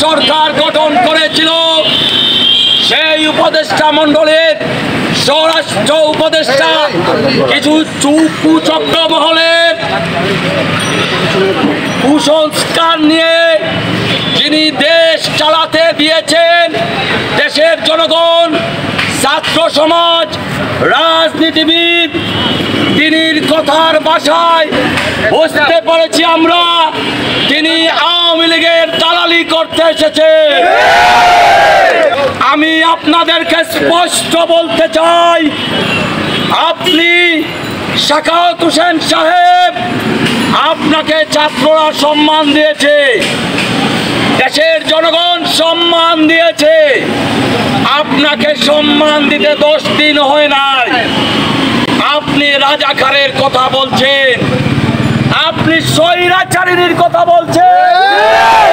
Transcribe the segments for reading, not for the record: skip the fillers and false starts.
সরকার গঠন করেছিল। সেই উপদেষ্টা মণ্ডলের স্বরাষ্ট্র উপদেষ্টা কিছু কুচক্র মহলের কুসংস্কার নিয়ে যিনি দেশ চালাতে দিয়েছেন, দেশের জনগণ, ছাত্র সমাজ, রাজনীতিবিদ, তিনির কথার ভাষায় বুঝতে পেরেছি আমরা তিনি আওয়ামী লীগের দালালি করতে এসেছে। আমি আপনাদেরকে স্পষ্ট বলতে চাই, আপনি সাখাওয়াত হোসেন সাহেব, আপনাকে ছাত্ররা সম্মান দিয়েছে, দেশের জনগণ সম্মান দিয়েছে, আপনাকে সম্মান দিতে 10 দিন হয় নাই। আপনি রাজাকারের কথা বলছেন, আপনি স্বৈরাচারীর কথা বলছেন।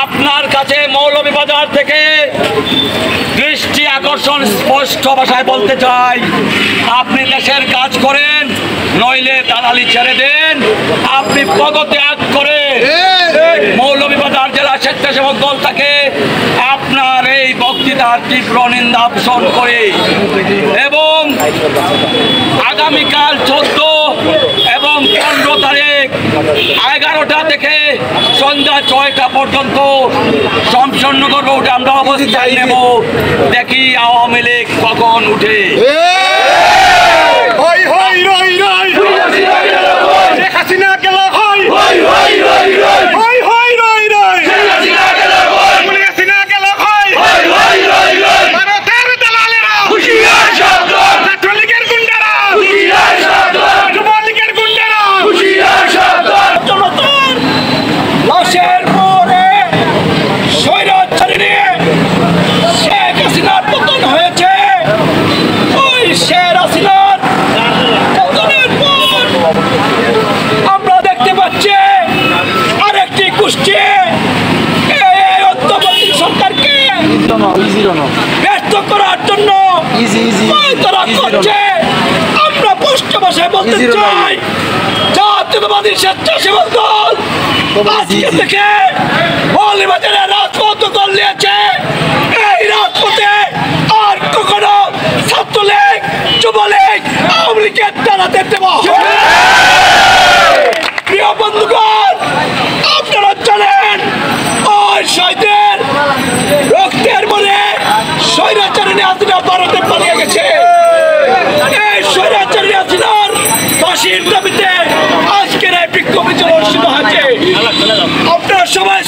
আপনার কাছে মৌলভীবাজার থেকে দৃষ্টি আকর্ষণ স্পষ্ট ভাষায় বলতে চাই, আপনি দেশের কাজ করেন, নইলে দালালি ছেড়ে দেন। আপনি পদত্যাগ করে মৌলভীবাজার জেলা স্বেচ্ছাসেবক দল থেকে আপনার এই বক্তৃতার তীব্র নিন্দা পোষণ করে এবং আগামীকাল 14 এবং 15 তারিখ 11টা থেকে সন্ধ্যা 6টা পর্যন্ত শমশেরনগর রোডে আমরা অবস্থান নেব। দেখি আওয়ামী লীগ কখন উঠে। আমরা দেখতে পাচ্ছি আরেকটি গোষ্ঠী সরকারকে ব্যর্থ করার জন্য তারা করছে। আমরা স্পষ্ট ভাষায় বলতে চাই, জাতীয়তাবাদী স্বেচ্ছাসেবক দল আজকে থেকে মৌলভীবাজারে রাজপথ দল নিয়েছে। এই রাজপথে আর কখনো ছাত্রলীগ, যুবলীগ, আওয়ামী লীগের দাঁড়াতে দেব। প্রিয় বন্ধুগণ, আপনারা জানেন ওই শহীদের রক্তের মনে স্বৈরাচারী হাসিনা ভারতে পালিয়ে গেছে। এই স্বৈরাচারী হাসিনার ফাঁসির দাবিতে আজকের এই বিক্ষোভ অনুষ্ঠিত হয়েছে। আপনারা সবাই